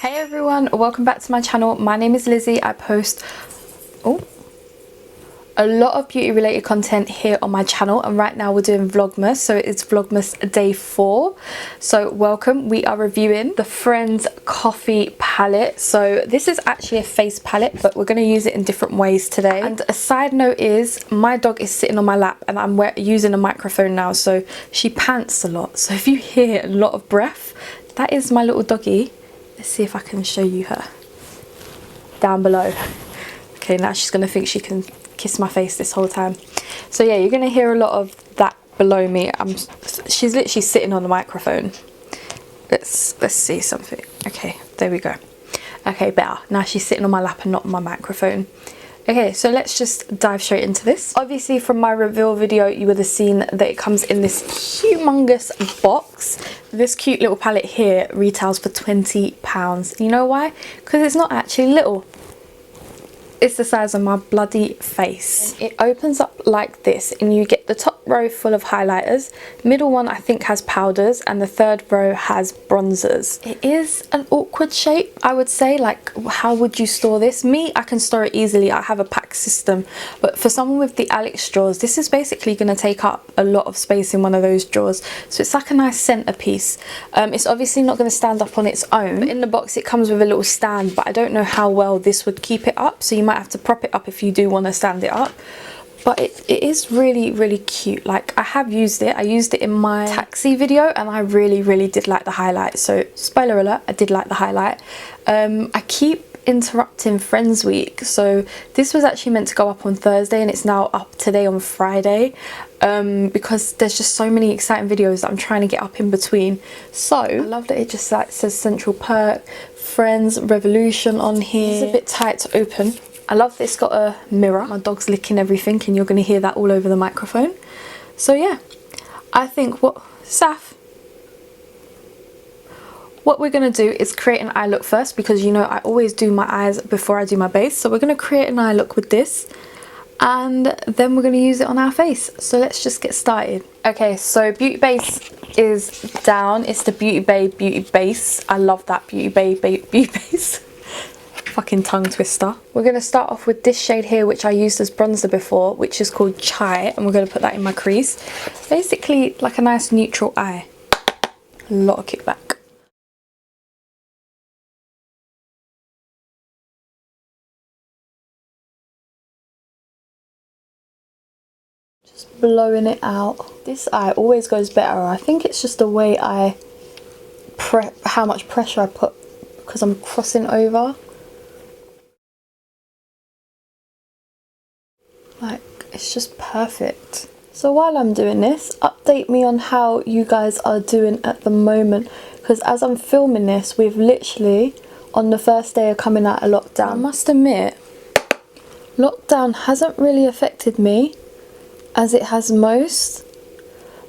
Hey everyone, welcome back to my channel. My name is Lizzie. I post a lot of beauty related content here on my channel, and right now we're doing Vlogmas, so it's Vlogmas day 4. So welcome. We are reviewing the Friends Coffee palette. So this is actually a face palette, but we're going to use it in different ways today. And a side note is my dog is sitting on my lap and I'm using a microphone now, so she pants a lot. So if you hear a lot of breath, that is my little doggy. Let's see if I can show you her down below. Okay, now she's gonna think she can kiss my face this whole time. So yeah, you're gonna hear a lot of that below me. She's literally sitting on the microphone. Let's see something. Okay, there we go. Okay, better. Now she's sitting on my lap and not on my microphone. Okay, so let's just dive straight into this. Obviously from my reveal video you would have seen that it comes in this humongous box. This cute little palette here retails for £20. You know why? Because it's not actually little. It's the size of my bloody face. It opens up like this and you get the top row full of highlighters, middle one I think has powders, and the third row has bronzers. It is an awkward shape, I would say. Like, how would you store this? Me, I can store it easily. I have a pack system, but for someone with the Alex drawers, this is basically going to take up a lot of space in one of those drawers. So it's like a nice centerpiece. It's obviously not going to stand up on its own. But in the box it comes with a little stand, but I don't know how well this would keep it up, so you might have to prop it up if you do want to stand it up. But it is really cute. Like, I have used it. I used it in my taxi video and I really did like the highlight. So spoiler alert, I did like the highlight. I keep interrupting Friends Week, so this was actually meant to go up on Thursday and it's now up today on Friday, because there's just so many exciting videos that I'm trying to get up in between. So I love that it just like says Central Perk, Friends, Revolution on here. It's a bit tight to open. I love that it's got a mirror. My dog's licking everything and you're going to hear that all over the microphone. So yeah, I think what we're going to do is create an eye look first, because you know I always do my eyes before I do my base. So we're going to create an eye look with this and then we're going to use it on our face. So let's just get started. Okay, so Beauty Base is down. It's the Beauty Bay Beauty Base. I love that Beauty Bay Beauty Base. Fucking tongue twister. We're going to start off with this shade here, which I used as bronzer before, which is called Chai, and we're going to put that in my crease. Basically like a nice neutral eye. A lot of kickback. Just blowing it out. This eye always goes better. I think it's just the way how much pressure I put, because I'm crossing over. Like, it's just perfect. So while I'm doing this, update me on how you guys are doing at the moment, because as I'm filming this, we've literally on the first day of coming out of lockdown. I must admit, lockdown hasn't really affected me as it has most.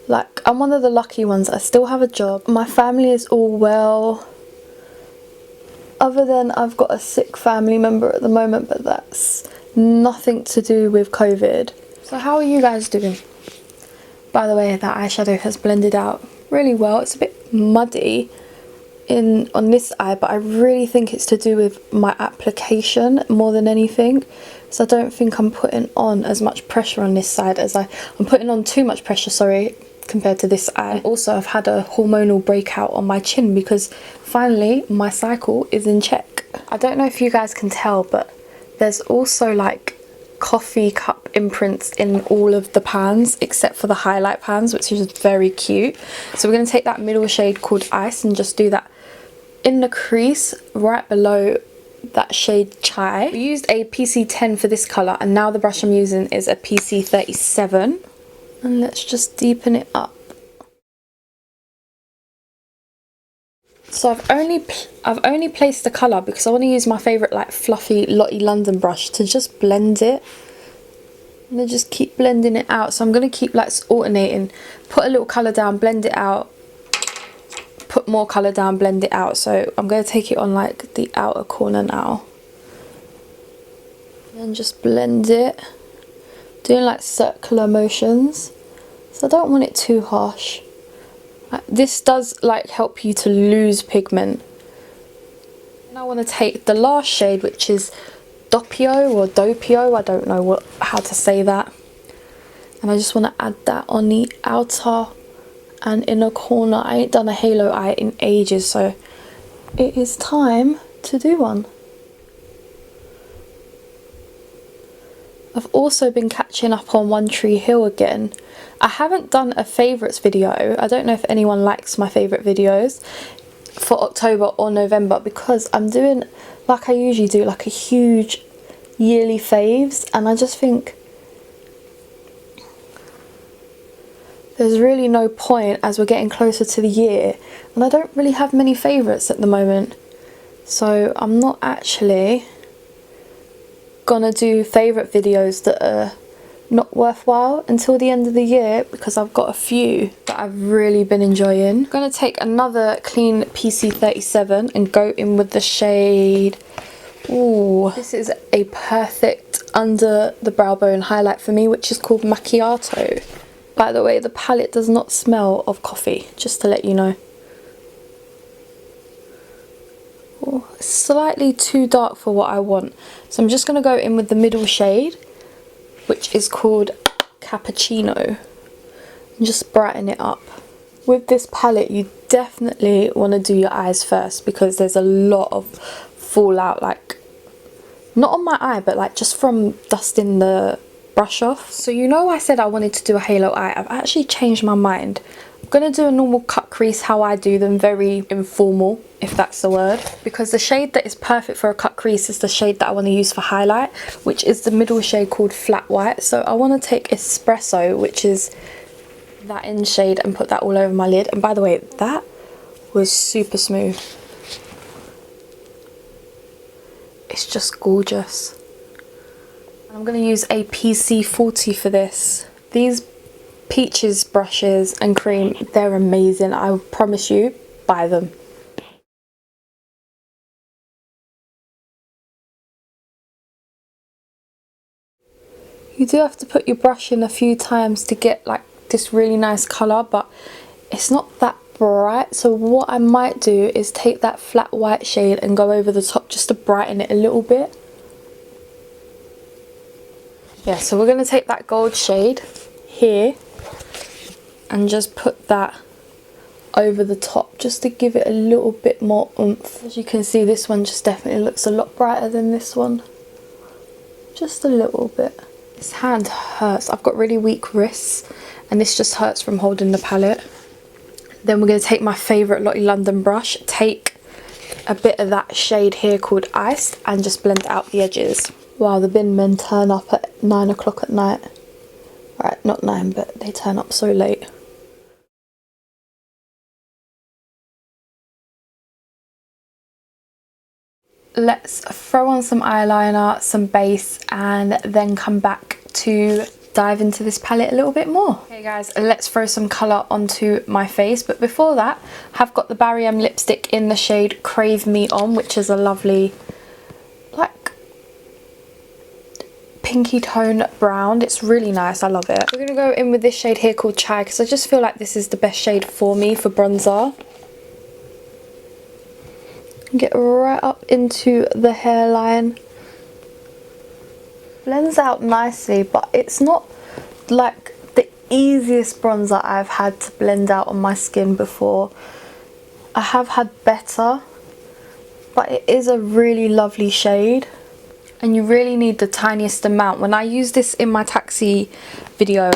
Like, I'm one of the lucky ones. I still have a job. My family is all well. Other than I've got a sick family member at the moment, but that's nothing to do with COVID. So how are you guys doing? By the way, that eyeshadow has blended out really well. It's a bit muddy on this eye, but I really think it's to do with my application more than anything. So I don't think I'm putting on as much pressure on this side as I'm putting on too much pressure, sorry, compared to this eye. And also I've had a hormonal breakout on my chin because finally my cycle is in check. I don't know if you guys can tell, but there's also like coffee cup imprints in all of the pans except for the highlight pans, which is very cute. So we're going to take that middle shade called Ice and just do that in the crease right below that shade Chai. We used a PC10 for this colour, and now the brush I'm using is a PC37. And let's just deepen it up. So I've only placed the colour because I want to use my favourite like fluffy Lottie London brush to just blend it. I'm going to just keep blending it out. So I'm going to keep like alternating. Put a little colour down, blend it out. Put more colour down, blend it out. So I'm going to take it on like the outer corner now. And just blend it. Doing like circular motions. So I don't want it too harsh. This does like help you to lose pigment. I want to take the last shade, which is Doppio or Doppio, I don't know how to say that. And I just want to add that on the outer and inner corner. I ain't done a halo eye in ages, so it is time to do one. I've also been catching up on One Tree Hill again. I haven't done a favourites video. I don't know if anyone likes my favourite videos for October or November, because I'm doing, like I usually do, like a huge yearly faves, and I just think there's really no point as we're getting closer to the year, and I don't really have many favourites at the moment, so I'm not actually gonna do favourite videos that are not worthwhile until the end of the year, because I've got a few that I've really been enjoying. I'm gonna take another clean PC37 and go in with the shade, ooh, this is a perfect under the brow bone highlight for me, which is called Macchiato. By the way, the palette does not smell of coffee, just to let you know. Ooh, it's slightly too dark for what I want, so I'm just going to go in with the middle shade, which is called Cappuccino, and just brighten it up. With this palette, you definitely want to do your eyes first, because there's a lot of fallout, like not on my eye, but like just from dusting the brush off. So you know I said I wanted to do a halo eye. I've actually changed my mind. I'm going to do a normal cut crease how I do them, very informal, if that's the word, because the shade that is perfect for a cut crease is the shade that I want to use for highlight, which is the middle shade called Flat White. So I want to take Espresso, which is that in shade, and put that all over my lid. And by the way, that was super smooth. It's just gorgeous. I'm going to use a PC40 for this. These Peaches brushes and cream, they're amazing. I promise you, buy them. You do have to put your brush in a few times to get like this really nice colour, but it's not that bright. So what I might do is take that Flat White shade and go over the top just to brighten it a little bit. Yeah, so we're going to take that gold shade here and just put that over the top just to give it a little bit more oomph. As you can see, this one just definitely looks a lot brighter than this one. Just a little bit. This hand hurts. I've got really weak wrists and this just hurts from holding the palette. Then we're going to take my favourite Lottie London brush, take a bit of that shade here called Iced, and just blend out the edges. Wow, the bin men turn up at 9 o'clock at night. Right, not 9, but they turn up so late. Let's throw on some eyeliner, some base, and then come back to dive into this palette a little bit more. Okay guys, let's throw some colour onto my face, but before that, I've got the Barry M lipstick in the shade Crave Me On, which is a lovely, like, pinky tone brown. It's really nice, I love it. We're going to go in with this shade here called Chai, because I just feel like this is the best shade for me for bronzer. Get right up into the hairline. Blends out nicely, but it's not like the easiest bronzer I've had to blend out on my skin before. I have had better, but it is a really lovely shade and you really need the tiniest amount. When I used this in my taxi video,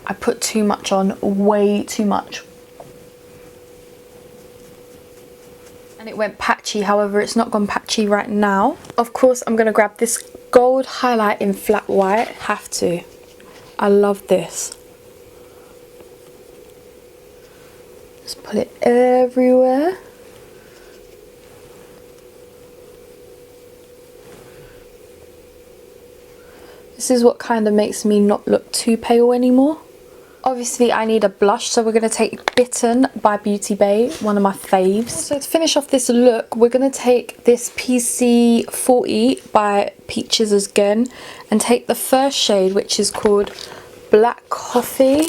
I put too much on, way too much. And it went patchy. However, it's not gone patchy right now. Of course, I'm going to grab this gold highlight in Flat White. Have to. I love this. Just put it everywhere. This is what kind of makes me not look too pale anymore. Obviously I need a blush, so we're going to take Bitten by Beauty Bay, one of my faves. So to finish off this look, we're going to take this PC40 by Peaches again and take the first shade, which is called Black Coffee.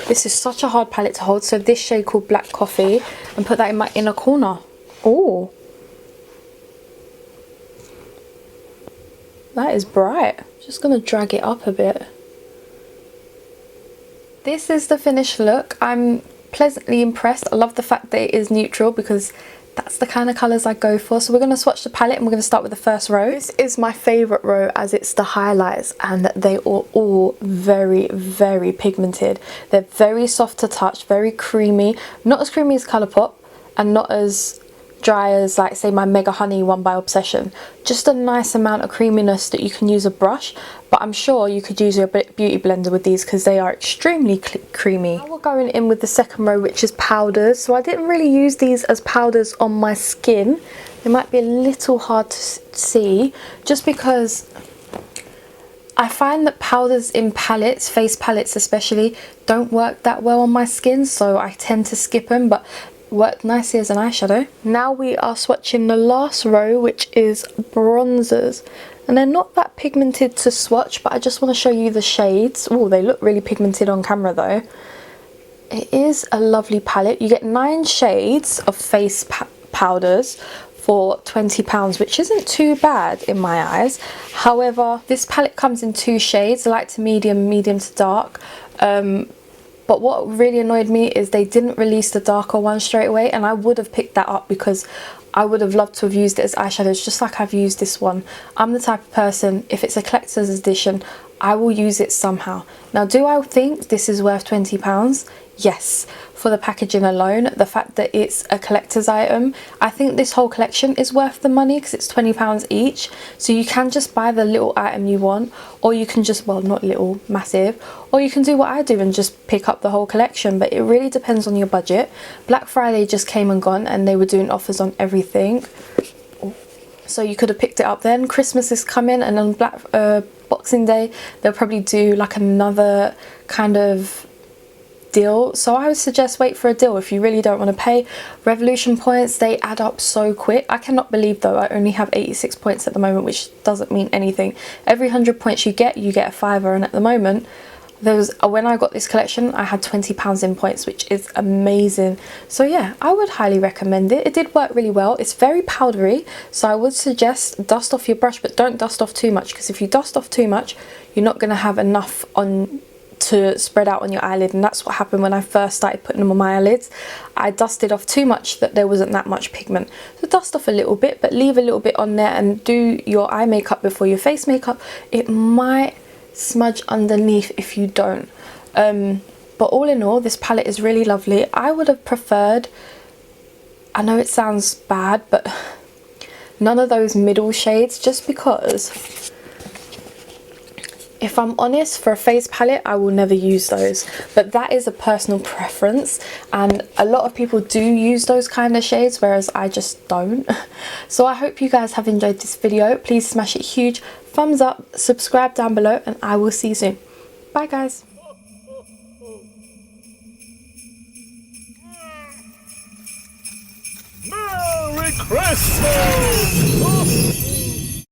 This is such a hard palette to hold, so this shade called Black Coffee, and put that in my inner corner. Oh, that is bright. Just gonna drag it up a bit. This is the finished look. I'm pleasantly impressed. I love the fact that it is neutral because that's the kind of colours I go for. So we're going to swatch the palette and we're going to start with the first row. This is my favourite row as it's the highlights, and they are all very, very pigmented. They're very soft to touch, very creamy. Not as creamy as Colourpop and not as dry as, like, say, my Mega Honey one by Obsession. Just a nice amount of creaminess that you can use a brush, but I'm sure you could use your beauty blender with these because they are extremely creamy. Now we're going in with the second row, which is powders. So I didn't really use these as powders on my skin. They might be a little hard to see just because I find that powders in palettes, face palettes especially, don't work that well on my skin, so I tend to skip them, but worked nicely as an eyeshadow. Now we are swatching the last row, which is bronzers, and they're not that pigmented to swatch, but I just want to show you the shades. Oh, they look really pigmented on camera though. It is a lovely palette. You get 9 shades of face powders for £20, which isn't too bad in my eyes. However, this palette comes in 2 shades, light to medium, medium to dark. But what really annoyed me is they didn't release the darker one straight away, and I would have picked that up because I would have loved to have used it as eyeshadows just like I've used this one. I'm the type of person, if it's a collector's edition, I will use it somehow. Now, do I think this is worth £20? Yes, for the packaging alone, the fact that it's a collector's item. I think this whole collection is worth the money because it's £20 each. So you can just buy the little item you want, or you can just, well, not little, massive, or you can do what I do and just pick up the whole collection, but it really depends on your budget. Black Friday just came and gone and they were doing offers on everything. So you could have picked it up then. Christmas is coming, and on Boxing Day, they'll probably do like another kind of deal, so I would suggest wait for a deal if you really don't want to pay. Revolution points, they add up so quick. I cannot believe though I only have 86 points at the moment, which doesn't mean anything. Every 100 points you get a fiver, and at the moment when I got this collection I had £20 in points, which is amazing. So yeah, I would highly recommend it. It did work really well. It's very powdery, so I would suggest dust off your brush, but don't dust off too much, because if you dust off too much you're not going to have enough on to spread out on your eyelid, and that's what happened when I first started putting them on my eyelids. I dusted off too much that there wasn't that much pigment. So dust off a little bit, but leave a little bit on there, and do your eye makeup before your face makeup. It might smudge underneath if you don't. But all in all, this palette is really lovely. I would have preferred, I know it sounds bad, but none of those middle shades, just because if I'm honest, for a face palette I will never use those, but that is a personal preference, and a lot of people do use those kind of shades, whereas I just don't. So I hope you guys have enjoyed this video. Please smash it huge, thumbs up, subscribe down below, and I will see you soon. Bye guys. Merry Christmas!